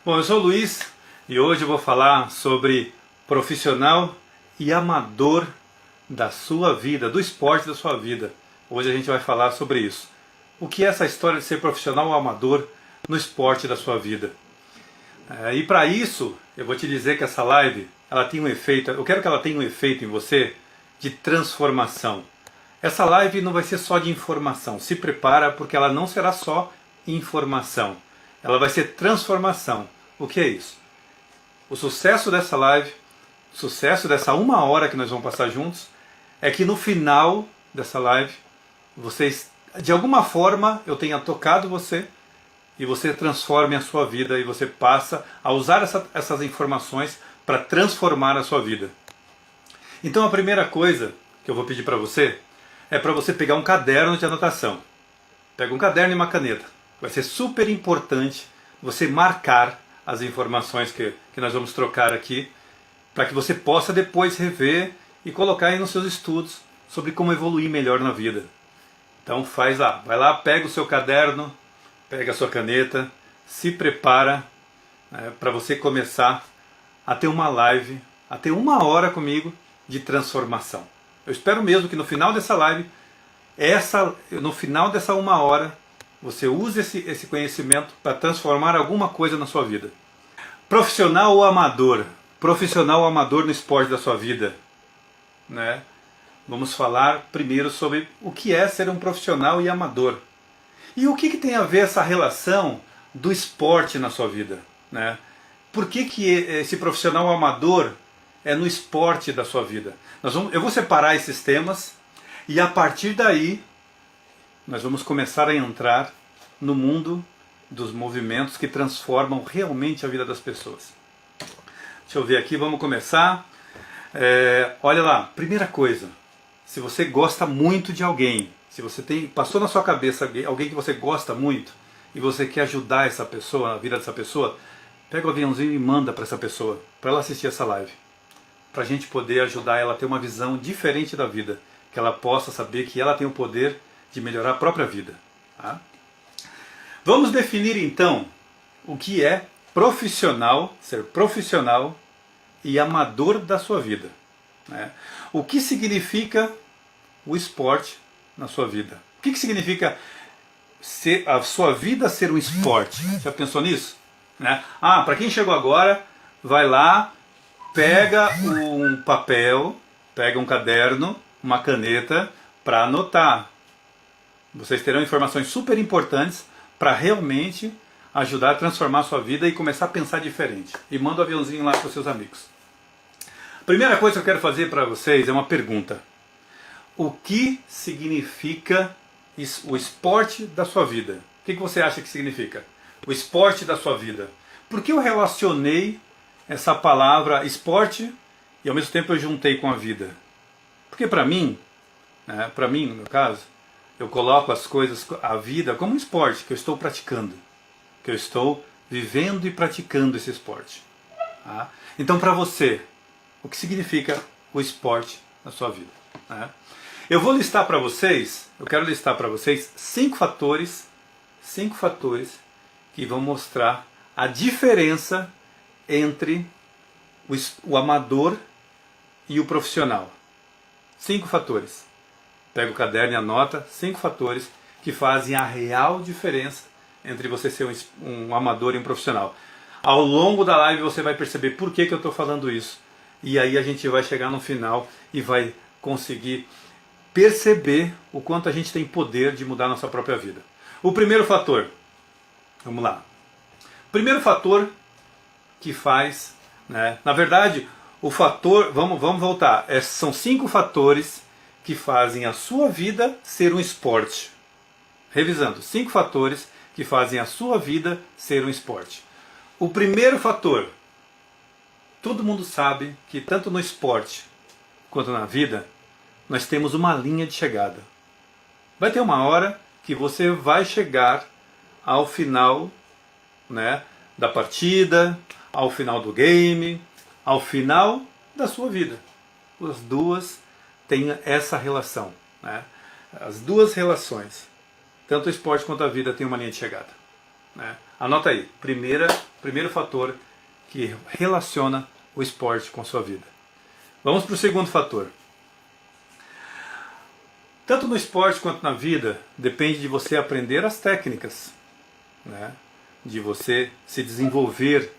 Bom, eu sou o Luiz e hoje eu vou falar sobre profissional e amador da sua vida, do esporte da sua vida. Hoje a gente vai falar sobre isso. O que é essa história de ser profissional ou amador no esporte da sua vida? E para isso, eu vou te dizer que essa live, ela tem um efeito, eu quero que ela tenha um efeito em você de transformação. Essa live não vai ser só de informação, se prepara porque ela não será só informação, ela vai ser transformação. O que é isso? O sucesso dessa live, o sucesso dessa 1 hora que nós vamos passar juntos, é que no final dessa live, vocês, de alguma forma, eu tenha tocado você e você transforme a sua vida e você passa a usar essas informações para transformar a sua vida. Então a primeira coisa que eu vou pedir para você é para você pegar um caderno de anotação. Pega um caderno e uma caneta. Vai ser super importante você marcar as informações que nós vamos trocar aqui, para que você possa depois rever e colocar aí nos seus estudos sobre como evoluir melhor na vida. Então faz lá, vai lá, pega o seu caderno, pega a sua caneta, se prepara para você começar a ter uma live, a ter 1 hora comigo de transformação. Eu espero mesmo que no final dessa live, no final dessa 1 hora, você use esse conhecimento para transformar alguma coisa na sua vida. Profissional ou amador? Profissional ou amador no esporte da sua vida? Né? Vamos falar primeiro sobre o que é ser um profissional e amador. E o que tem a ver essa relação do esporte na sua vida? Né? Por que esse profissional amador é no esporte da sua vida? Eu vou separar esses temas e a partir daí nós vamos começar a entrar no mundo dos movimentos que transformam realmente a vida das pessoas. Deixa eu ver aqui, vamos começar. Olha lá, primeira coisa, se você gosta muito de alguém, se você passou na sua cabeça alguém que você gosta muito e você quer ajudar essa pessoa, a vida dessa pessoa, pega o aviãozinho e manda para essa pessoa, para ela assistir essa live, para a gente poder ajudar ela a ter uma visão diferente da vida, que ela possa saber que ela tem o poder de melhorar a própria vida. Tá? Vamos definir então o que é profissional, ser profissional e amador da sua vida. Né? O que significa o esporte na sua vida? O que significa a sua vida ser um esporte? Já pensou nisso? Né? Para quem chegou agora, vai lá, pega um papel, pega um caderno, uma caneta para anotar. Vocês terão informações super importantes para realmente ajudar a transformar a sua vida e começar a pensar diferente. E manda o aviãozinho lá para os seus amigos. Primeira coisa que eu quero fazer para vocês é uma pergunta. O que significa o esporte da sua vida? O que você acha que significa? O esporte da sua vida. Por que eu relacionei essa palavra esporte e ao mesmo tempo eu juntei com a vida? Porque para mim, no meu caso, eu coloco as coisas, a vida, como um esporte que eu estou praticando. Que eu estou vivendo e praticando esse esporte. Tá? Então para você, o que significa o esporte na sua vida? Né? Eu quero listar para vocês 5 fatores que vão mostrar a diferença entre o amador e o profissional. 5 fatores. Pega o caderno e anota 5 fatores que fazem a real diferença entre você ser um amador e um profissional. Ao longo da live você vai perceber por que eu estou falando isso. E aí a gente vai chegar no final e vai conseguir perceber o quanto a gente tem poder de mudar a nossa própria vida. O primeiro fator, vamos lá. O primeiro fator que faz, na verdade, o fator, vamos voltar, são 5 fatores que fazem a sua vida ser um esporte. Revisando, 5 fatores que fazem a sua vida ser um esporte. O primeiro fator, todo mundo sabe que tanto no esporte quanto na vida, nós temos uma linha de chegada. Vai ter uma hora que você vai chegar ao final da partida, ao final do game, ao final da sua vida. As duas têm essa relação. As duas relações, tanto o esporte quanto a vida, têm uma linha de chegada. Anota aí, primeiro fator que relaciona o esporte com a sua vida. Vamos para o segundo fator. Tanto no esporte quanto na vida, depende de você aprender as técnicas, né? De você se desenvolver,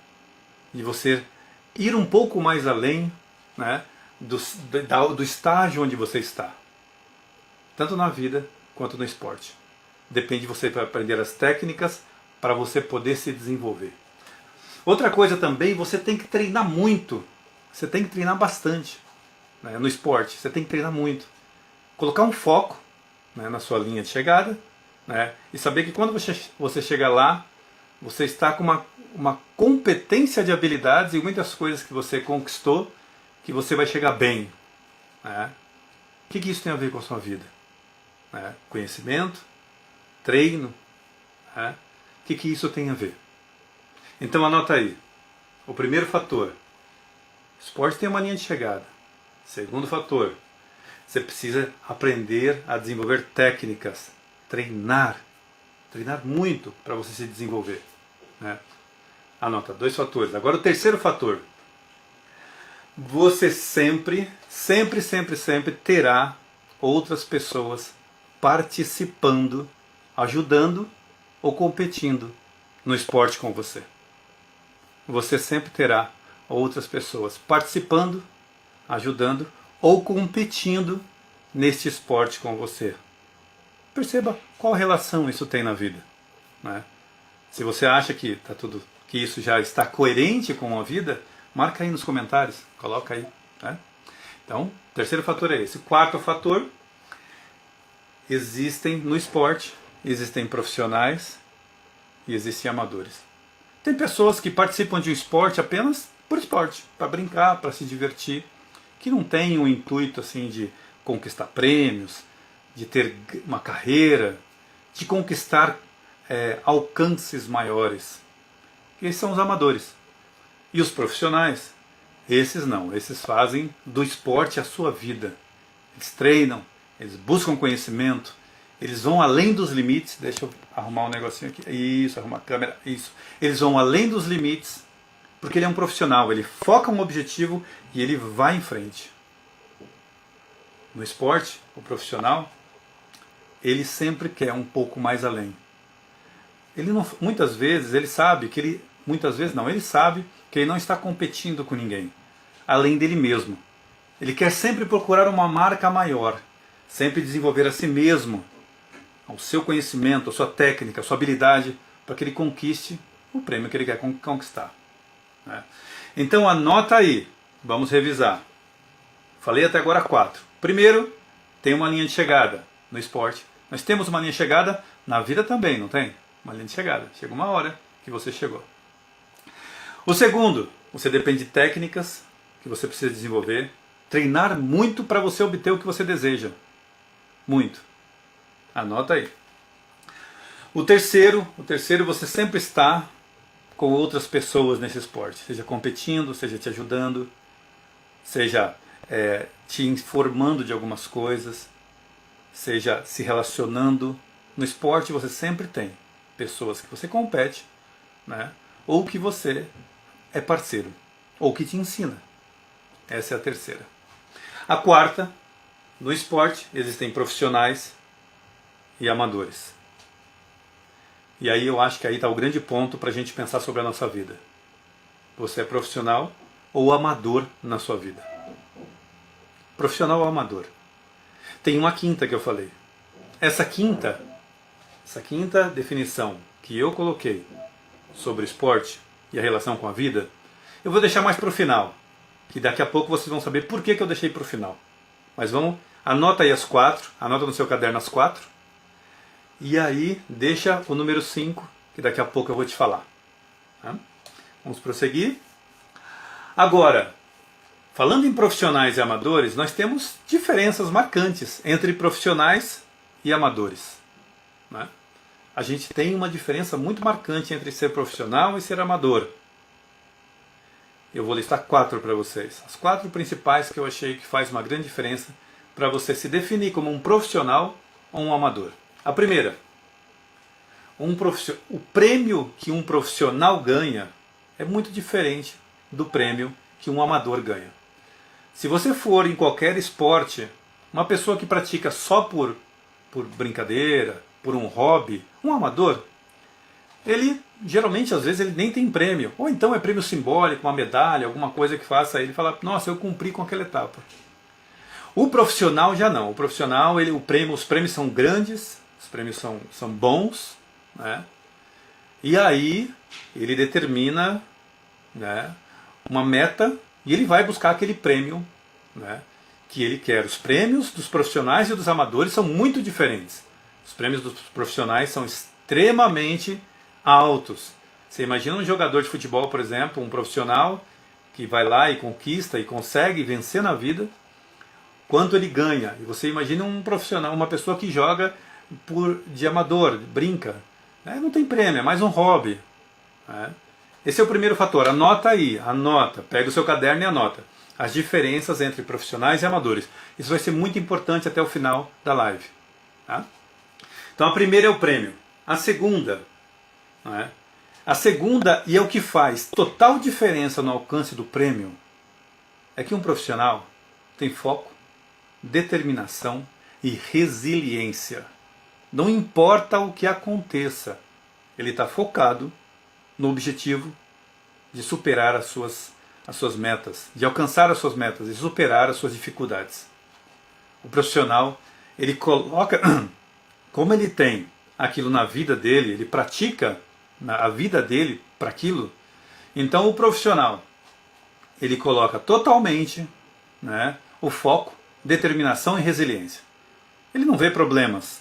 de você ir um pouco mais além, né? do estágio onde você está. Tanto na vida quanto no esporte. Depende de você aprender as técnicas para você poder se desenvolver. Outra coisa também, você tem que treinar muito. Você tem que treinar bastante, né? No esporte, você tem que treinar muito. Colocar um foco, né, na sua linha de chegada, né, e saber que quando você chegar lá, você está com uma competência de habilidades e muitas coisas que você conquistou, que você vai chegar bem. Né? O que isso tem a ver com a sua vida? Né? Conhecimento, treino, né? O que isso tem a ver? Então anota aí. O primeiro fator, esporte tem uma linha de chegada. Segundo fator, você precisa aprender a desenvolver técnicas, treinar muito para você se desenvolver. Né? Anota, 2 fatores. Agora o terceiro fator, você sempre terá outras pessoas participando, ajudando ou competindo no esporte com você. Você sempre terá outras pessoas participando, ajudando ou competindo neste esporte com você. Perceba qual relação isso tem na vida. Né? Se você acha que isso já está coerente com a vida, marca aí nos comentários, coloca aí. Né? Então, terceiro fator é esse. Quarto fator, existem no esporte, existem profissionais e existem amadores. Tem pessoas que participam de um esporte apenas por esporte, para brincar, para se divertir, que não tem um intuito assim de conquistar prêmios, de ter uma carreira, de conquistar alcances maiores. Esses são os amadores. E os profissionais? Esses não, esses fazem do esporte a sua vida. Eles treinam, eles buscam conhecimento, eles vão além dos limites. Deixa eu arrumar um negocinho aqui. Isso, arrumar a câmera. Isso. Eles vão além dos limites, porque ele é um profissional. Ele foca um objetivo e ele vai em frente. No esporte, o profissional, ele sempre quer um pouco mais além. Ele não, muitas vezes ele sabe que ele sabe que ele não está competindo com ninguém, além dele mesmo. Ele quer sempre procurar uma marca maior, sempre desenvolver a si mesmo, o seu conhecimento, a sua técnica, a sua habilidade, para que ele conquiste o prêmio que ele quer conquistar. Né? Então anota aí, vamos revisar. Falei até agora 4. Primeiro, tem uma linha de chegada no esporte. Nós temos uma linha de chegada na vida também, não tem? Uma linha de chegada. Chega uma hora que você chegou. O segundo, você depende de técnicas que você precisa desenvolver. Treinar muito para você obter o que você deseja. Muito. Anota aí. O terceiro, você sempre está com outras pessoas nesse esporte. Seja competindo, seja te ajudando, seja te informando de algumas coisas, seja se relacionando. No esporte você sempre tem pessoas que você compete, né? Ou que você é parceiro, ou que te ensina. Essa é a terceira. A quarta, no esporte existem profissionais e amadores. E aí eu acho que aí está o grande ponto para a gente pensar sobre a nossa vida. Você é profissional ou amador na sua vida? Profissional ou amador? Tem uma quinta que eu falei. Essa quinta definição que eu coloquei sobre o esporte e a relação com a vida, eu vou deixar mais para o final, que daqui a pouco vocês vão saber por que eu deixei para o final. Mas anota aí as 4, anota no seu caderno as 4, e aí deixa o número 5, que daqui a pouco eu vou te falar. Tá? Vamos prosseguir. Agora, falando em profissionais e amadores, nós temos diferenças marcantes entre profissionais e amadores. Né? A gente tem uma diferença muito marcante entre ser profissional e ser amador. Eu vou listar 4 para vocês. As 4 principais que eu achei que faz uma grande diferença para você se definir como um profissional ou um amador. A primeira, o prêmio que um profissional ganha é muito diferente do prêmio que um amador ganha. Se você for em qualquer esporte, uma pessoa que pratica só por brincadeira, por um hobby, um amador, ele geralmente, às vezes, ele nem tem prêmio. Ou então é prêmio simbólico, uma medalha, alguma coisa que faça ele falar, nossa, eu cumpri com aquela etapa. O profissional já não. O profissional, os prêmios são grandes, os prêmios são bons, né? E aí ele determina, né, uma meta e ele vai buscar aquele prêmio, né, que ele quer. Os prêmios dos profissionais e dos amadores são muito diferentes. Os prêmios dos profissionais são extremamente altos. Você imagina um jogador de futebol, por exemplo, um profissional que vai lá e conquista e consegue vencer na vida, quanto ele ganha. E você imagina um profissional, uma pessoa que joga de amador, brinca, né? Não tem prêmio, é mais um hobby, né? Esse é o primeiro fator. Anota aí, anota, pega o seu caderno e anota as diferenças entre profissionais e amadores. Isso vai ser muito importante até o final da live, tá? Então a primeira é o prêmio. A segunda, né? A segunda, e é o que faz total diferença no alcance do prêmio, é que um profissional tem foco, determinação e resiliência. Não importa o que aconteça, ele está focado no objetivo de superar as suas metas, de alcançar as suas metas e superar as suas dificuldades. O profissional, ele coloca, como ele tem aquilo na vida dele, ele pratica a vida dele para aquilo, então o profissional, ele coloca totalmente, né, o foco, determinação e resiliência. Ele não vê problemas,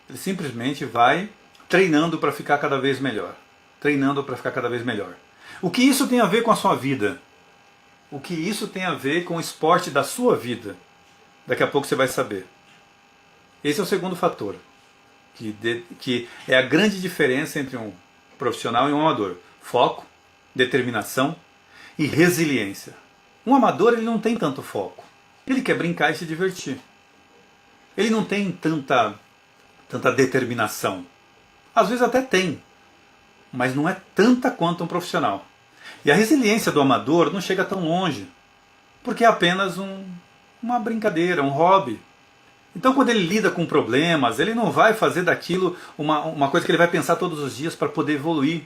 ele simplesmente vai treinando para ficar cada vez melhor. Treinando para ficar cada vez melhor. O que isso tem a ver com a sua vida? O que isso tem a ver com o esporte da sua vida? Daqui a pouco você vai saber. Esse é o segundo fator, que é a grande diferença entre um profissional e um amador. Foco, determinação e resiliência. Um amador, ele não tem tanto foco. Ele quer brincar e se divertir. Ele não tem tanta determinação. Às vezes até tem, mas não é tanta quanto um profissional. E a resiliência do amador não chega tão longe, porque é apenas uma brincadeira, um hobby. Então quando ele lida com problemas, ele não vai fazer daquilo uma coisa que ele vai pensar todos os dias para poder evoluir.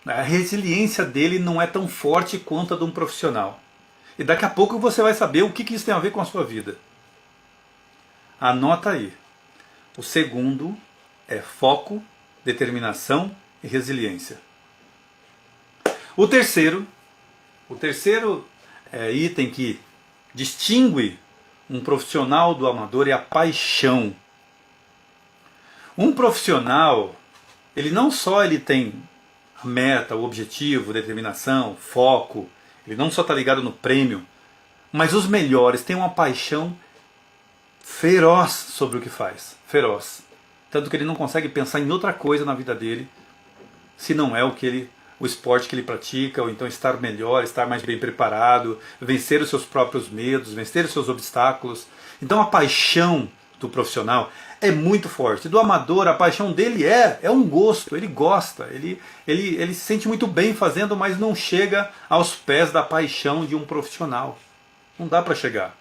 A resiliência dele não é tão forte quanto a de um profissional. E daqui a pouco você vai saber o que isso tem a ver com a sua vida. Anota aí. O segundo é foco, determinação e resiliência. O terceiro item que distingue um profissional do amador é a paixão. Um profissional, ele não só tem a meta, o objetivo, determinação, foco, ele não só está ligado no prêmio, mas os melhores têm uma paixão feroz sobre o que faz. Feroz. Tanto que ele não consegue pensar em outra coisa na vida dele, se não é o esporte que ele pratica, ou então estar melhor, estar mais bem preparado, vencer os seus próprios medos, vencer os seus obstáculos. Então a paixão do profissional é muito forte. Do amador, a paixão dele é um gosto, ele gosta, ele se sente muito bem fazendo, mas não chega aos pés da paixão de um profissional. Não dá para chegar.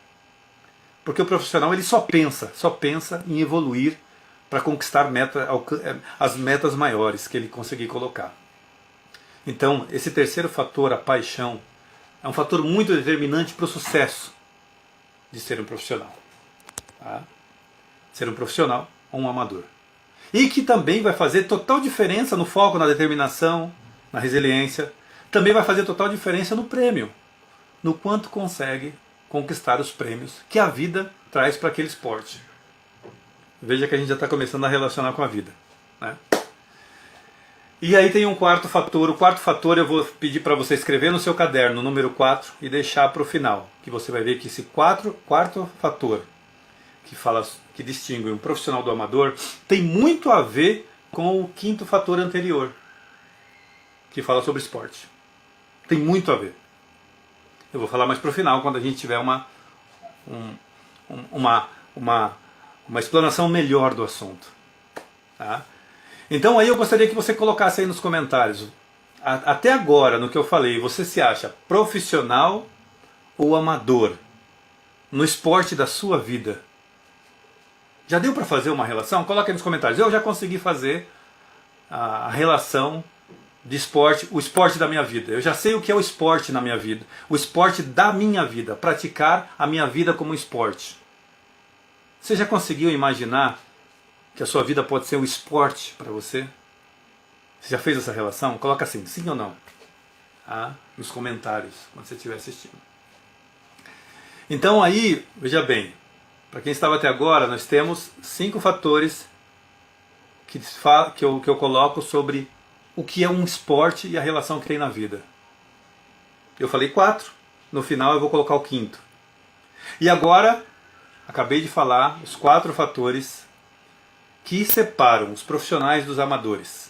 Porque o profissional ele só pensa em evoluir para conquistar as metas maiores que ele conseguir colocar. Então, esse terceiro fator, a paixão, é um fator muito determinante para o sucesso de ser um profissional. Tá? Ser um profissional ou um amador. E que também vai fazer total diferença no foco, na determinação, na resiliência. Também vai fazer total diferença no prêmio. No quanto consegue conquistar os prêmios que a vida traz para aquele esporte. Veja que a gente já está começando a relacionar com a vida, né? E aí tem um quarto fator. O quarto fator eu vou pedir para você escrever no seu caderno, número 4, e deixar para o final. Que você vai ver que esse quarto fator, que distingue um profissional do amador, tem muito a ver com o quinto fator anterior, que fala sobre esporte. Tem muito a ver. Eu vou falar mais para o final, quando a gente tiver uma explanação melhor do assunto. Tá? Então aí eu gostaria que você colocasse aí nos comentários, até agora no que eu falei, você se acha profissional ou amador no esporte da sua vida? Já deu para fazer uma relação? Coloque aí nos comentários. Eu já consegui fazer a relação de esporte, o esporte da minha vida. Eu já sei o que é o esporte na minha vida, o esporte da minha vida, praticar a minha vida como esporte. Você já conseguiu imaginar que a sua vida pode ser um esporte para você? Você já fez essa relação? Coloca assim, sim ou não, nos comentários, quando você estiver assistindo. Então aí, veja bem, para quem estava até agora, nós temos 5 fatores que eu coloco sobre o que é um esporte e a relação que tem na vida. Eu falei 4, no final eu vou colocar o 5º. E agora, acabei de falar os 4 fatores que separam os profissionais dos amadores.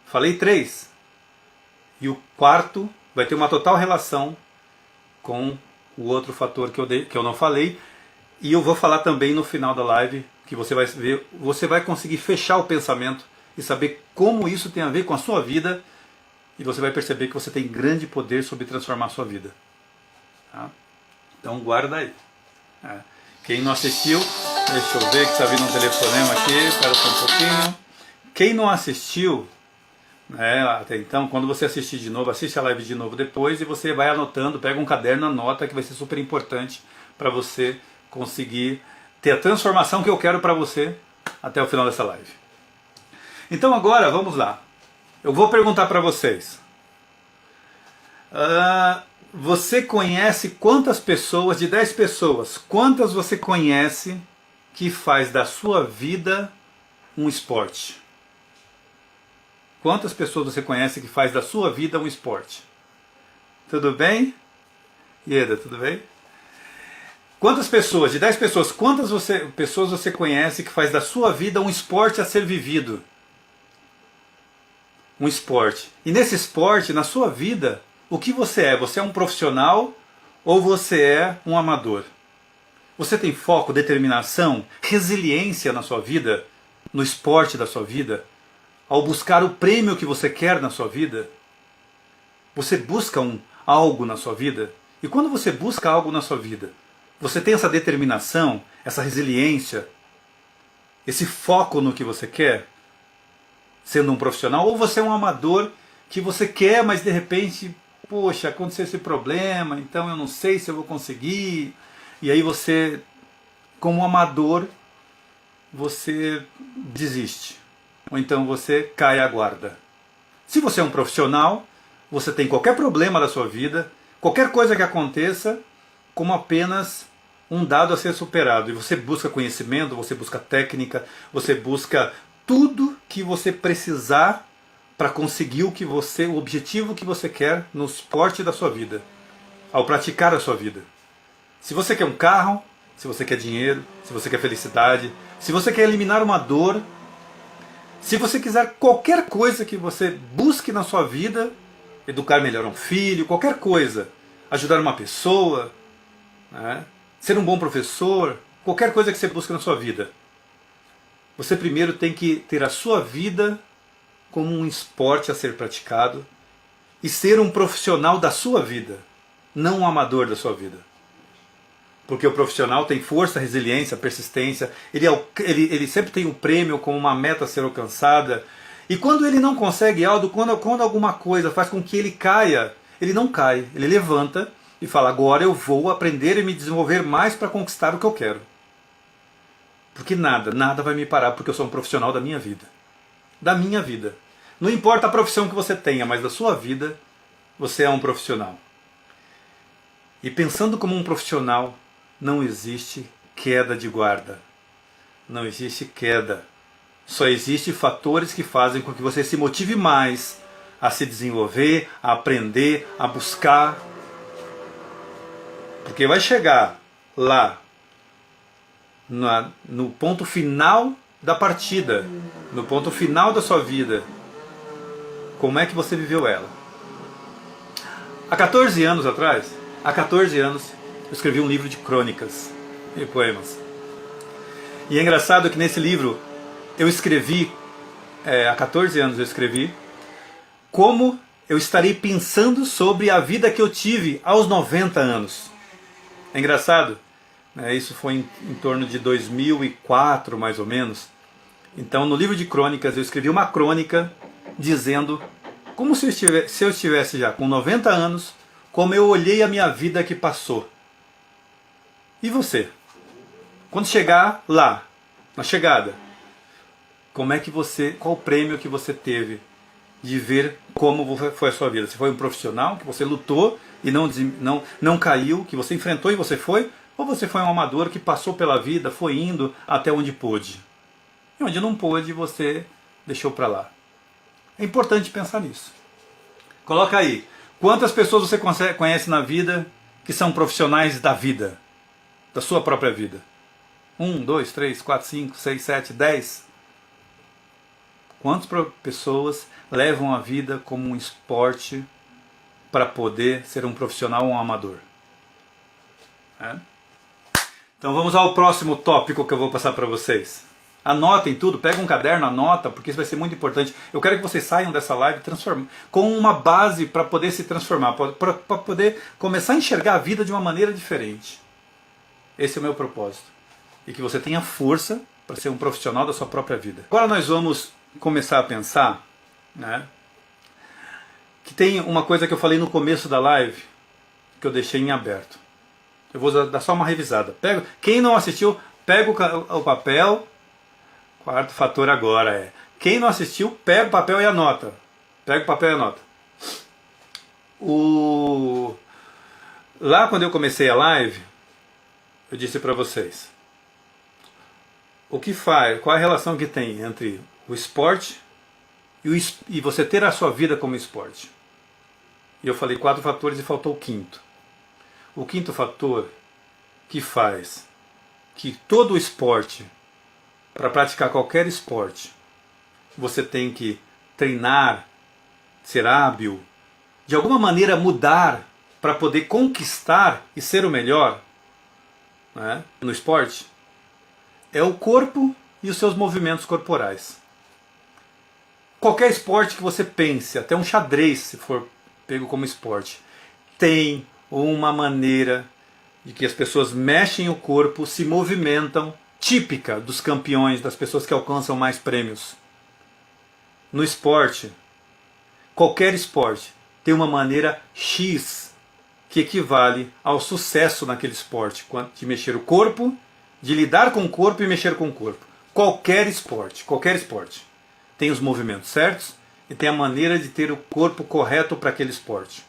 Falei 3. E o 4º vai ter uma total relação com o outro fator que eu não falei. E eu vou falar também no final da live, que você vai ver, você vai conseguir fechar o pensamento e saber como isso tem a ver com a sua vida. E você vai perceber que você tem grande poder sobre transformar a sua vida. Tá? Então guarda aí. Quem não assistiu, deixa eu ver que está vindo um telefonema aqui, espera só um pouquinho. Quem não assistiu, até então, quando você assistir de novo, assiste a live de novo depois e você vai anotando, pega um caderno, anota, que vai ser super importante para você conseguir ter a transformação que eu quero para você até o final dessa live. Então agora, vamos lá. Eu vou perguntar para vocês. Você conhece quantas pessoas, de 10 pessoas, quantas você conhece que faz da sua vida um esporte? Quantas pessoas você conhece que faz da sua vida um esporte? Tudo bem? Ieda, tudo bem? Quantas pessoas, de 10 pessoas, quantas pessoas você conhece que faz da sua vida um esporte a ser vivido? Um esporte. E nesse esporte, na sua vida, o que você é? Você é um profissional ou você é um amador? Você tem foco, determinação, resiliência na sua vida, no esporte da sua vida? Ao buscar o prêmio que você quer na sua vida? Você busca algo na sua vida? E quando você busca algo na sua vida, você tem essa determinação, essa resiliência, esse foco no que você quer, sendo um profissional? Ou você é um amador que você quer, mas de repente, poxa, aconteceu esse problema, então eu não sei se eu vou conseguir. E aí você, como amador, você desiste. Ou então você cai à guarda. Se você é um profissional, você tem qualquer problema da sua vida, qualquer coisa que aconteça, como apenas um dado a ser superado. E você busca conhecimento, você busca técnica, você busca tudo que você precisar para conseguir o objetivo que você quer no esporte da sua vida, ao praticar a sua vida. Se você quer um carro, se você quer dinheiro, se você quer felicidade, se você quer eliminar uma dor, se você quiser qualquer coisa que você busque na sua vida, educar melhor um filho, qualquer coisa, ajudar uma pessoa, ser um bom professor, qualquer coisa que você busque na sua vida, você primeiro tem que ter a sua vida como um esporte a ser praticado e ser um profissional da sua vida, não um amador da sua vida. Porque o profissional tem força, resiliência, persistência, ele sempre tem um prêmio como uma meta a ser alcançada. E quando ele não consegue algo, quando alguma coisa faz com que ele caia, ele não cai, ele levanta e fala: agora eu vou aprender e me desenvolver mais para conquistar o que eu quero. Porque nada vai me parar, porque eu sou um profissional da minha vida. Da minha vida. Não importa a profissão que você tenha, mas da sua vida, você é um profissional. E pensando como um profissional, não existe queda de guarda. Não existe queda. Só existem fatores que fazem com que você se motive mais a se desenvolver, a aprender, a buscar. Porque vai chegar lá, no ponto final da partida, no ponto final da sua vida, como é que você viveu ela. Há 14 anos atrás, eu escrevi um livro de crônicas e poemas. E é engraçado que nesse livro eu escrevi há 14 anos eu escrevi, como eu estarei pensando sobre a vida que eu tive aos 90 anos. É engraçado, né? Isso foi em torno de 2004, mais ou menos. Então, no livro de crônicas, eu escrevi uma crônica dizendo como se eu estivesse já com 90 anos, como eu olhei a minha vida que passou. E você? Quando chegar lá, na chegada, qual o prêmio que você teve de ver como foi a sua vida? Se foi um profissional, que você lutou e não caiu, que você enfrentou e você foi? Ou você foi um amador que passou pela vida, foi indo até onde pôde? E onde não pôde, você deixou para lá. É importante pensar nisso. Coloca aí, quantas pessoas você conhece na vida que são profissionais da vida, da sua própria vida? 1, 2, 3, 4, 5, 6, 7, 10? Quantas pessoas levam a vida como um esporte para poder ser um profissional ou um amador? Então vamos ao próximo tópico que eu vou passar para vocês. Anotem tudo, pega um caderno, anota, porque isso vai ser muito importante. Eu quero que vocês saiam dessa live com uma base para poder se transformar, para poder começar a enxergar a vida de uma maneira diferente. Esse é o meu propósito. E que você tenha força para ser um profissional da sua própria vida. Agora nós vamos começar a pensar, né, que tem uma coisa que eu falei no começo da live, que eu deixei em aberto. Eu vou dar só uma revisada. Quem não assistiu, pega o papel. Quarto fator agora é, quem não assistiu, pega o papel e anota. Pega o papel e anota. Lá quando eu comecei a live, eu disse para vocês, qual é a relação que tem entre o esporte e você ter a sua vida como esporte. E eu falei 4 fatores e faltou o quinto. O quinto fator que faz que todo o esporte, para praticar qualquer esporte, você tem que treinar, ser hábil, de alguma maneira mudar para poder conquistar e ser o melhor, né, no esporte, é o corpo e os seus movimentos corporais. Qualquer esporte que você pense, até um xadrez, se for pego como esporte, tem uma maneira de que as pessoas mexem o corpo, se movimentam, típica dos campeões, das pessoas que alcançam mais prêmios. No esporte, qualquer esporte tem uma maneira X que equivale ao sucesso naquele esporte, de mexer o corpo, de lidar com o corpo e mexer com o corpo. Qualquer esporte tem os movimentos certos e tem a maneira de ter o corpo correto para aquele esporte.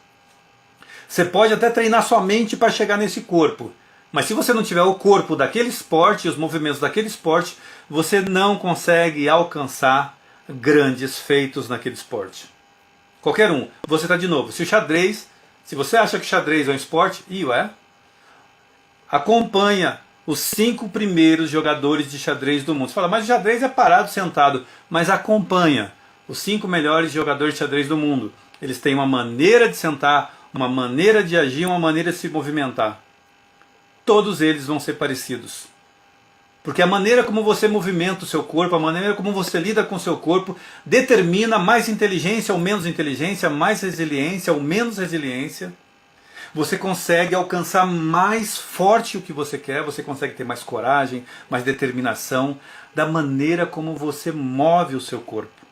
Você pode até treinar sua mente para chegar nesse corpo, mas se você não tiver o corpo daquele esporte e os movimentos daquele esporte, você não consegue alcançar grandes feitos naquele esporte. Qualquer um. Você está de novo. Se você acha que xadrez é um esporte, acompanha os 5 primeiros jogadores de xadrez do mundo. Você fala, mas o xadrez é parado, sentado. Mas acompanha os 5 melhores jogadores de xadrez do mundo. Eles têm uma maneira de sentar, uma maneira de agir, uma maneira de se movimentar. Todos eles vão ser parecidos. Porque a maneira como você movimenta o seu corpo, a maneira como você lida com o seu corpo, determina mais inteligência ou menos inteligência, mais resiliência ou menos resiliência. Você consegue alcançar mais forte o que você quer, você consegue ter mais coragem, mais determinação, da maneira como você move o seu corpo.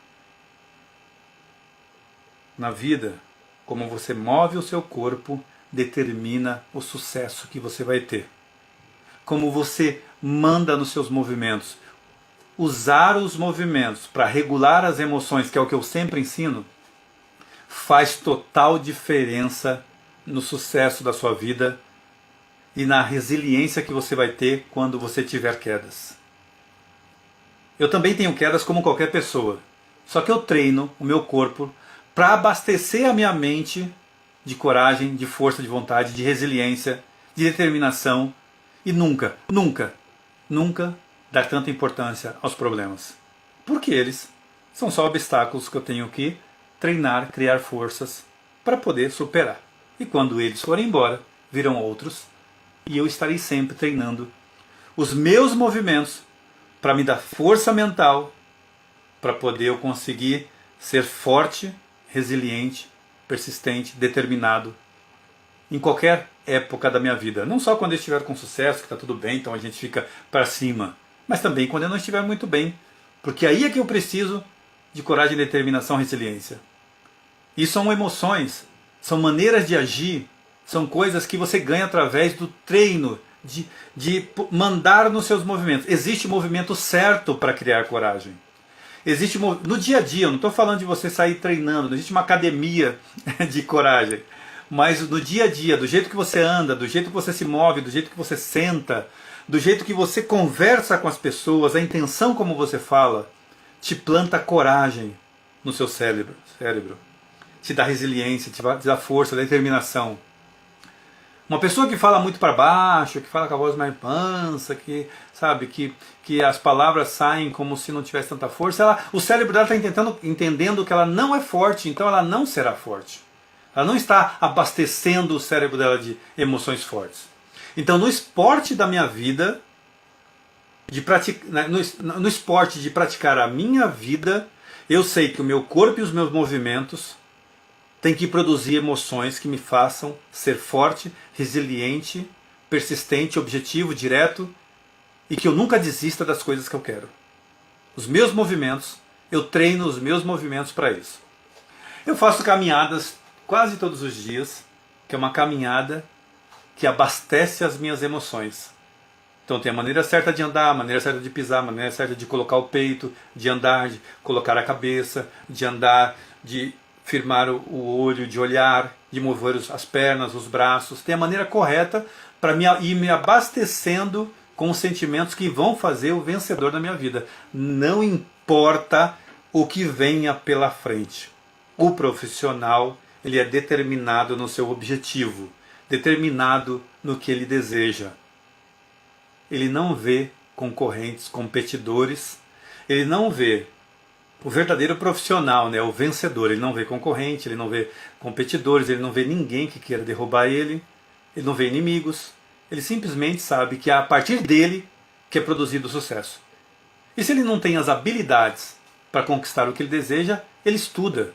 Na vida, como você move o seu corpo, determina o sucesso que você vai ter. Como você manda nos seus movimentos. Usar os movimentos para regular as emoções, que é o que eu sempre ensino, faz total diferença no sucesso da sua vida e na resiliência que você vai ter quando você tiver quedas. Eu também tenho quedas como qualquer pessoa, só que eu treino o meu corpo para abastecer a minha mente de coragem, de força de vontade, de resiliência, de determinação e nunca dar tanta importância aos problemas. Porque eles são só obstáculos que eu tenho que treinar, criar forças para poder superar. E quando eles forem embora, virão outros e eu estarei sempre treinando os meus movimentos para me dar força mental, para poder eu conseguir ser forte, resiliente, persistente, determinado em qualquer época da minha vida. Não só quando eu estiver com sucesso, que está tudo bem, então a gente fica para cima, mas também quando eu não estiver muito bem, porque aí é que eu preciso de coragem, determinação, resiliência. E são emoções, são maneiras de agir, são coisas que você ganha através do treino, de mandar nos seus movimentos. Existe movimento certo para criar coragem. Existe no dia a dia, eu não estou falando de você sair treinando, não existe uma academia de coragem. Mas no dia a dia, do jeito que você anda, do jeito que você se move, do jeito que você senta, do jeito que você conversa com as pessoas, a intenção como você fala, te planta coragem no seu cérebro. Te dá resiliência, te dá força, determinação. Uma pessoa que fala muito para baixo, que fala com a voz mais mansa, que sabe que as palavras saem como se não tivesse tanta força, o cérebro dela está entendendo que ela não é forte, então ela não será forte. Ela não está abastecendo o cérebro dela de emoções fortes. Então, no esporte da minha vida, no esporte de praticar a minha vida, eu sei que o meu corpo e os meus movimentos têm que produzir emoções que me façam ser forte, resiliente, persistente, objetivo, direto, e que eu nunca desista das coisas que eu quero. Os meus movimentos, eu treino os meus movimentos para isso. Eu faço caminhadas quase todos os dias, que é uma caminhada que abastece as minhas emoções. Então tem a maneira certa de andar, a maneira certa de pisar, a maneira certa de colocar o peito, de andar, de colocar a cabeça, de andar, de firmar o olho, de olhar, de mover as pernas, os braços. Tem a maneira correta para ir me abastecendo com os sentimentos que vão fazer o vencedor da minha vida. Não importa o que venha pela frente. O profissional, ele é determinado no seu objetivo, determinado no que ele deseja. Ele não vê concorrentes, competidores, ele não vê o verdadeiro profissional, né, o vencedor. Ele não vê concorrente, ele não vê competidores, ele não vê ninguém que queira derrubar ele não vê inimigos, ele simplesmente sabe que é a partir dele que é produzido o sucesso. E se ele não tem as habilidades para conquistar o que ele deseja, ele estuda,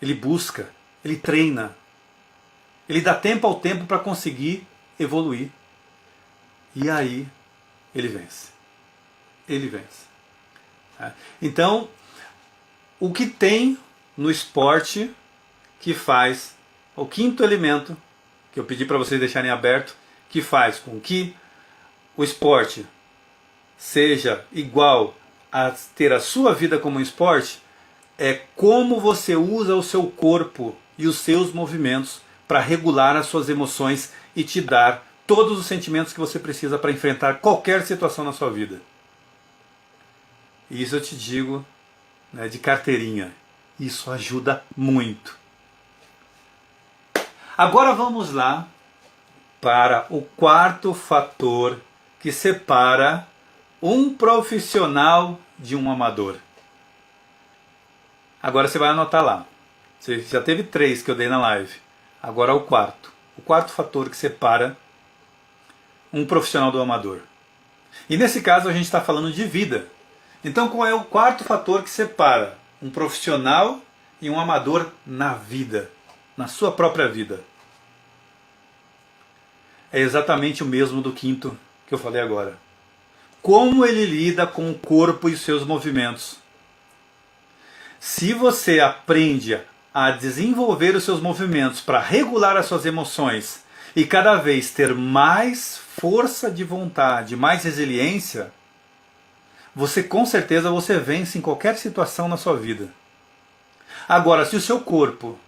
ele busca, ele treina, ele dá tempo ao tempo para conseguir evoluir. E aí ele vence. Ele vence. Então, o que tem no esporte que faz, o quinto elemento, que eu pedi para vocês deixarem aberto, que faz com que o esporte seja igual a ter a sua vida como um esporte, é como você usa o seu corpo e os seus movimentos para regular as suas emoções e te dar todos os sentimentos que você precisa para enfrentar qualquer situação na sua vida. E isso eu te digo, né, de carteirinha. Isso ajuda muito. Agora vamos lá para o quarto fator que separa um profissional de um amador. Agora você vai anotar lá. Você já teve 3 que eu dei na live. Agora o quarto. O quarto fator que separa um profissional do amador. E nesse caso a gente está falando de vida. Então qual é o quarto fator que separa um profissional e um amador na vida, na sua própria vida? É exatamente o mesmo do quinto que eu falei agora. Como ele lida com o corpo e os seus movimentos. Se você aprende a desenvolver os seus movimentos para regular as suas emoções e cada vez ter mais força de vontade, mais resiliência, você com certeza você vence em qualquer situação na sua vida. Agora, se o seu corpo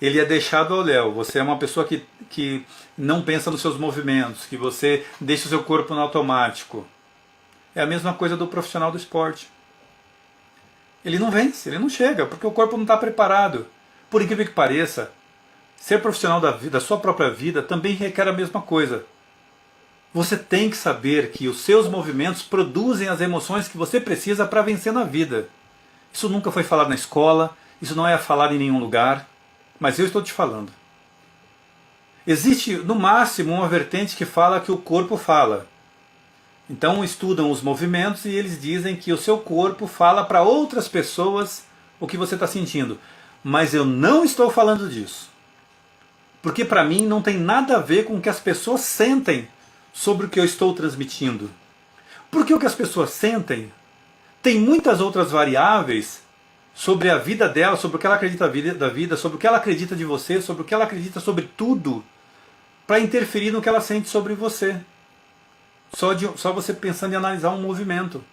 ele é deixado ao léu, você é uma pessoa que não pensa nos seus movimentos, que você deixa o seu corpo no automático, é a mesma coisa do profissional do esporte. Ele não vence, ele não chega, porque o corpo não está preparado. Por incrível que pareça, ser profissional da sua própria vida também requer a mesma coisa. Você tem que saber que os seus movimentos produzem as emoções que você precisa para vencer na vida. Isso nunca foi falado na escola, isso não é falado em nenhum lugar, mas eu estou te falando. Existe, no máximo, uma vertente que fala que o corpo fala. Então estudam os movimentos e eles dizem que o seu corpo fala para outras pessoas o que você está sentindo. Mas eu não estou falando disso. Porque para mim não tem nada a ver com o que as pessoas sentem sobre o que eu estou transmitindo. Porque o que as pessoas sentem tem muitas outras variáveis sobre a vida dela, sobre o que ela acredita da vida, sobre o que ela acredita de você, sobre o que ela acredita sobre tudo, para interferir no que ela sente sobre você. Só você pensando em analisar um movimento.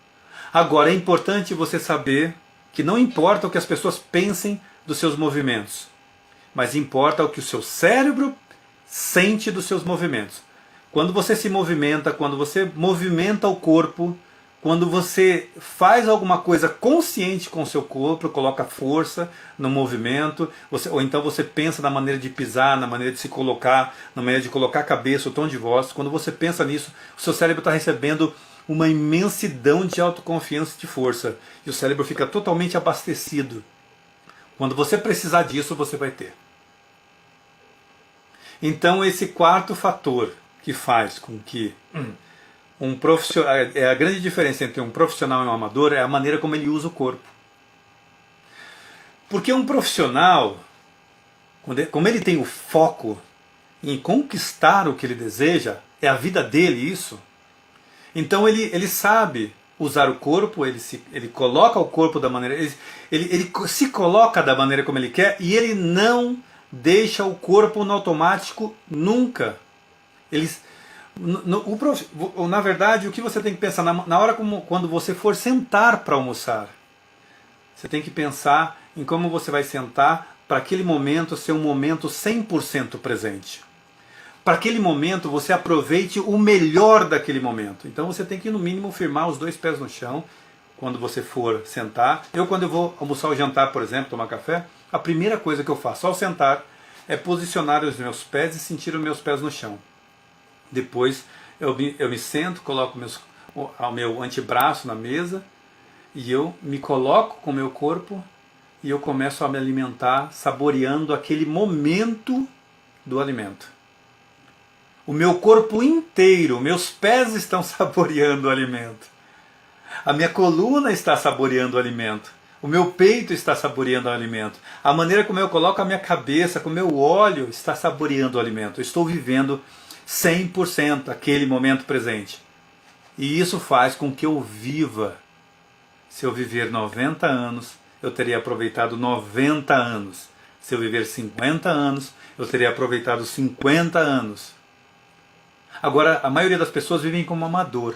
Agora é importante você saber que não importa o que as pessoas pensem dos seus movimentos, mas importa o que o seu cérebro sente dos seus movimentos. Quando você se movimenta, quando você movimenta o corpo, quando você faz alguma coisa consciente com o seu corpo, coloca força no movimento, ou então você pensa na maneira de pisar, na maneira de se colocar, na maneira de colocar a cabeça, o tom de voz, quando você pensa nisso, o seu cérebro está recebendo uma imensidão de autoconfiança e de força. E o cérebro fica totalmente abastecido. Quando você precisar disso, você vai ter. Então esse quarto fator que faz com que um profissional, a grande diferença entre um profissional e um amador é a maneira como ele usa o corpo. Porque um profissional, como ele tem o foco em conquistar o que ele deseja, é a vida dele isso, então ele sabe usar o corpo, ele coloca o corpo da maneira, ele se coloca da maneira como ele quer e ele não deixa o corpo no automático nunca. Na verdade, o que você tem que pensar na hora quando você for sentar para almoçar, você tem que pensar em como você vai sentar para aquele momento ser um momento 100% presente. Para aquele momento você aproveite o melhor daquele momento. Então você tem que no mínimo firmar os 2 pés no chão quando você for sentar. Quando eu vou almoçar ou jantar, por exemplo, tomar café, a primeira coisa que eu faço ao sentar é posicionar os meus pés e sentir os meus pés no chão. Depois eu me sento, coloco o meu antebraço na mesa e eu me coloco com o meu corpo e eu começo a me alimentar saboreando aquele momento do alimento. O meu corpo inteiro, meus pés estão saboreando o alimento. A minha coluna está saboreando o alimento. O meu peito está saboreando o alimento. A maneira como eu coloco a minha cabeça, como eu olho, está saboreando o alimento. Eu estou vivendo 100% aquele momento presente. E isso faz com que eu viva. Se eu viver 90 anos, eu teria aproveitado 90 anos. Se eu viver 50 anos, eu teria aproveitado 50 anos. Agora, a maioria das pessoas vivem como amador.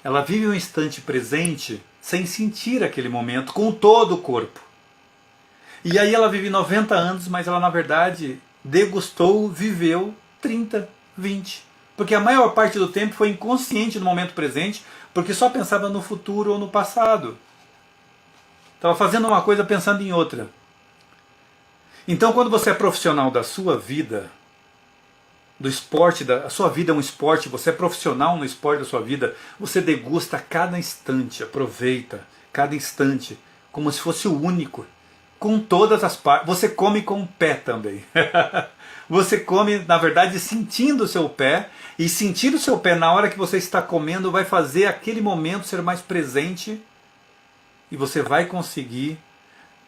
Ela vive o instante presente sem sentir aquele momento com todo o corpo. E aí ela vive 90 anos, mas ela na verdade degustou, viveu 30, 20. Porque a maior parte do tempo foi inconsciente no momento presente, porque só pensava no futuro ou no passado. Estava fazendo uma coisa pensando em outra. Então quando você é profissional da sua vida, do esporte, a sua vida é um esporte, você é profissional no esporte da sua vida, você degusta cada instante, aproveita cada instante, como se fosse o único, com todas as partes. Você come com o pé também. Você come, na verdade, sentindo o seu pé, e sentir o seu pé na hora que você está comendo vai fazer aquele momento ser mais presente, e você vai conseguir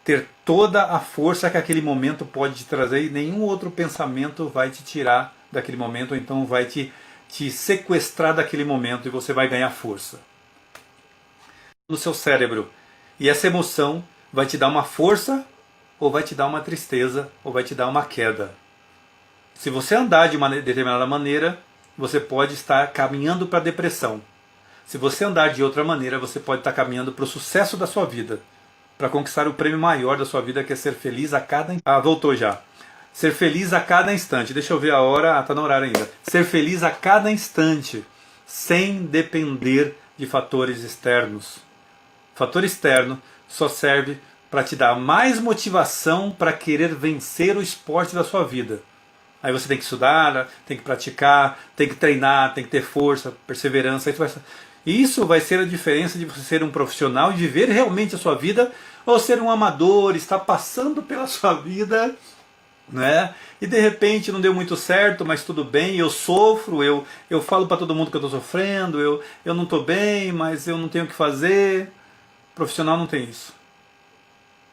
ter toda a força que aquele momento pode te trazer, e nenhum outro pensamento vai te tirar daquele momento, ou então vai te sequestrar daquele momento e você vai ganhar força no seu cérebro. E essa emoção vai te dar uma força, ou vai te dar uma tristeza, ou vai te dar uma queda. Se você andar de uma determinada maneira, você pode estar caminhando para a depressão. Se você andar de outra maneira, você pode estar caminhando para o sucesso da sua vida, para conquistar o prêmio maior da sua vida, que é ser feliz a cada... voltou já. Ser feliz a cada instante. Deixa eu ver a hora. Está no horário ainda. Ser feliz a cada instante, sem depender de fatores externos. O fator externo só serve para te dar mais motivação para querer vencer o esporte da sua vida. Aí você tem que estudar, tem que praticar, tem que treinar, tem que ter força, perseverança. Isso vai ser a diferença de você ser um profissional e viver realmente a sua vida, ou ser um amador, estar passando pela sua vida né? E de repente não deu muito certo, mas tudo bem, eu sofro, eu falo para todo mundo que eu estou sofrendo, eu não estou bem, mas eu não tenho o que fazer. Profissional não tem isso.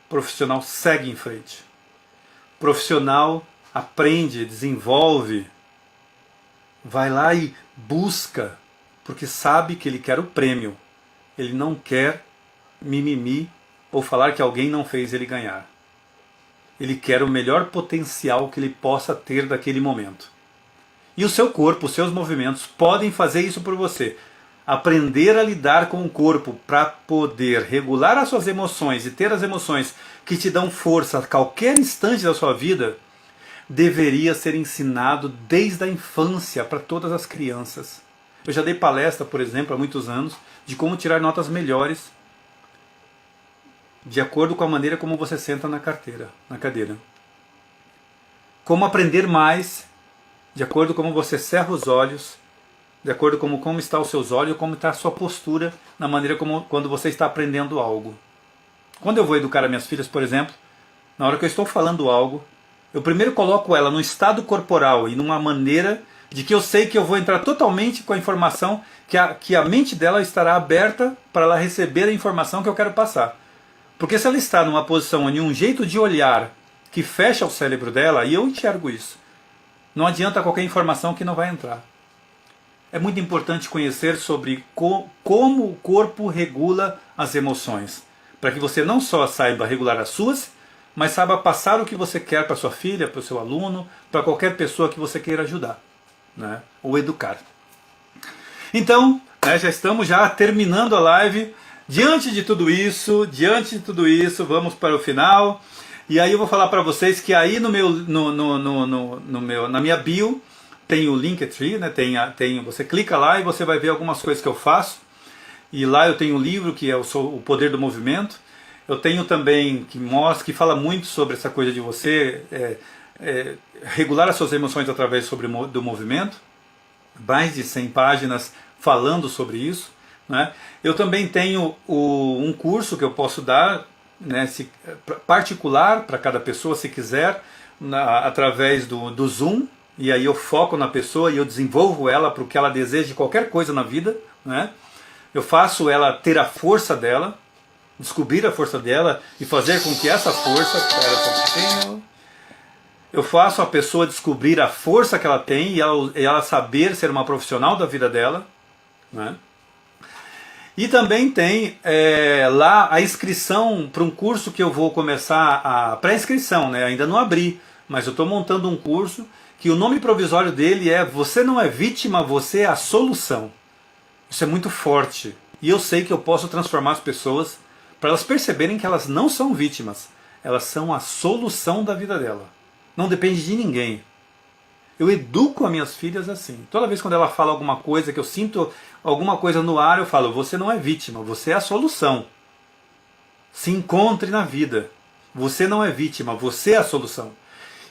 Profissional segue em frente. Profissional aprende, desenvolve, vai lá e busca, porque sabe que ele quer o prêmio. Ele não quer mimimi ou falar que alguém não fez ele ganhar. Ele quer o melhor potencial que ele possa ter daquele momento. E o seu corpo, os seus movimentos podem fazer isso por você. Aprender a lidar com o corpo para poder regular as suas emoções e ter as emoções que te dão força a qualquer instante da sua vida, deveria ser ensinado desde a infância para todas as crianças. Eu já dei palestra, por exemplo, há muitos anos, de como tirar notas melhores de acordo com a maneira como você senta na cadeira. Como aprender mais de acordo com como você cerra os olhos, de acordo com como está os seus olhos, como está a sua postura, na maneira como quando você está aprendendo algo. Quando eu vou educar as minhas filhas, por exemplo, na hora que eu estou falando algo, eu primeiro coloco ela no estado corporal e numa maneira de que eu sei que eu vou entrar totalmente com a informação, que a mente dela estará aberta para ela receber a informação que eu quero passar. Porque se ela está numa posição onde um jeito de olhar que fecha o cérebro dela, e eu enxergo isso, não adianta qualquer informação que não vai entrar. É muito importante conhecer sobre como o corpo regula as emoções, para que você não só saiba regular as suas, mas saiba passar o que você quer para sua filha, para o seu aluno, para qualquer pessoa que você queira ajudar, né? Ou educar. Então, já estamos terminando a live. Diante de tudo isso, vamos para o final. E aí eu vou falar para vocês que aí na minha bio tem o Linktree, né? Você clica lá e você vai ver algumas coisas que eu faço. E lá eu tenho um livro que é o Poder do Movimento. Eu tenho também que fala muito sobre essa coisa de você regular as suas emoções através do movimento. Mais de 100 páginas falando sobre isso, né? Eu também tenho um curso que eu posso dar, né, particular para cada pessoa, se quiser, através do Zoom, e aí eu foco na pessoa e eu desenvolvo ela para o que ela deseja, qualquer coisa na vida, né? Eu faço ela ter a força dela, descobrir a força dela e fazer com que essa força... Eu faço a pessoa descobrir a força que ela tem e ela saber ser uma profissional da vida dela, né? E também tem lá a inscrição para um curso que eu vou começar, a pré-inscrição, né? Ainda não abri, mas eu estou montando um curso que o nome provisório dele é Você Não É Vítima, Você é a Solução. Isso é muito forte. E eu sei que eu posso transformar as pessoas para elas perceberem que elas não são vítimas. Elas são a solução da vida dela. Não depende de ninguém. Eu educo as minhas filhas assim. Toda vez quando ela fala alguma coisa, que eu sinto alguma coisa no ar, eu falo, você não é vítima, você é a solução. Se encontre na vida. Você não é vítima, você é a solução.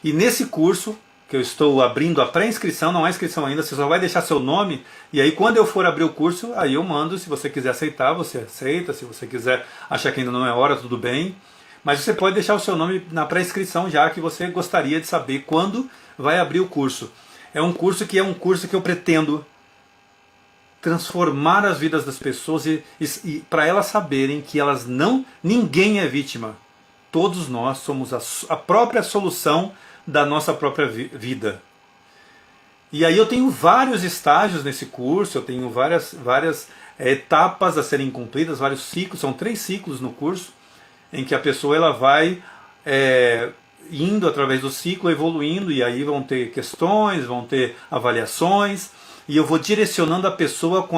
E nesse curso, que eu estou abrindo a pré-inscrição, não há inscrição ainda, você só vai deixar seu nome, e aí quando eu for abrir o curso, aí eu mando, se você quiser aceitar, você aceita, se você quiser achar que ainda não é hora, tudo bem. Mas você pode deixar o seu nome na pré-inscrição já que você gostaria de saber quando vai abrir o curso. É um curso que eu pretendo transformar as vidas das pessoas e para elas saberem que ninguém é vítima. Todos nós somos a própria solução da nossa própria vida. E aí eu tenho vários estágios nesse curso, eu tenho várias etapas a serem cumpridas, vários ciclos, são 3 ciclos no curso, em que a pessoa ela vai indo através do ciclo, evoluindo, e aí vão ter questões, vão ter avaliações, e eu vou direcionando a pessoa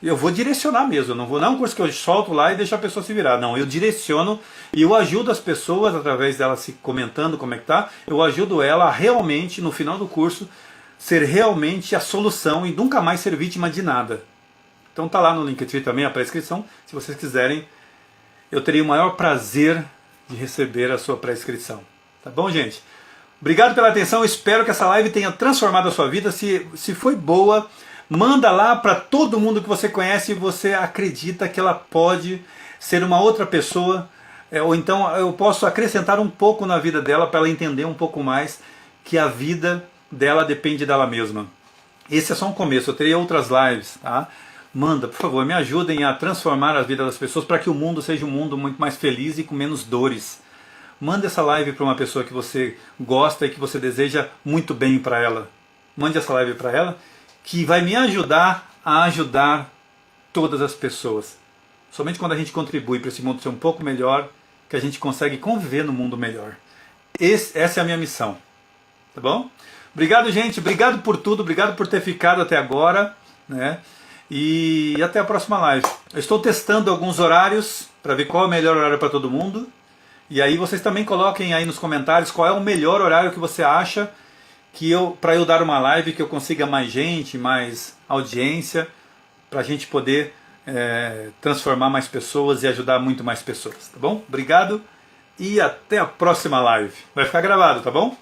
eu vou direcionar mesmo, não é um curso que eu solto lá e deixo a pessoa se virar, não, eu direciono e eu ajudo as pessoas, através dela se comentando como é que tá, eu ajudo ela a realmente, no final do curso, ser realmente a solução e nunca mais ser vítima de nada. Então tá lá no Linktree também a pré-inscrição, se vocês quiserem. Eu teria o maior prazer de receber a sua pré-inscrição. Tá bom, gente? Obrigado pela atenção, espero que essa live tenha transformado a sua vida. Se foi boa, manda lá para todo mundo que você conhece e você acredita que ela pode ser uma outra pessoa ou então eu posso acrescentar um pouco na vida dela para ela entender um pouco mais que a vida dela depende dela mesma. Esse é só um começo, eu terei outras lives, tá? Manda, por favor, me ajudem a transformar a vida das pessoas para que o mundo seja um mundo muito mais feliz e com menos dores. Manda essa live para uma pessoa que você gosta e que você deseja muito bem para ela. Mande essa live para ela, que vai me ajudar a ajudar todas as pessoas. Somente quando a gente contribui para esse mundo ser um pouco melhor, que a gente consegue conviver no mundo melhor. Essa é a minha missão. Tá bom? Obrigado, gente. Obrigado por tudo. Obrigado por ter ficado até agora, né? E até a próxima live. Eu estou testando alguns horários para ver qual é o melhor horário para todo mundo. E aí vocês também coloquem aí nos comentários qual é o melhor horário que você acha que para eu dar uma live que eu consiga mais gente, mais audiência, para a gente poder transformar mais pessoas e ajudar muito mais pessoas, tá bom? Obrigado e até a próxima live. Vai ficar gravado, tá bom?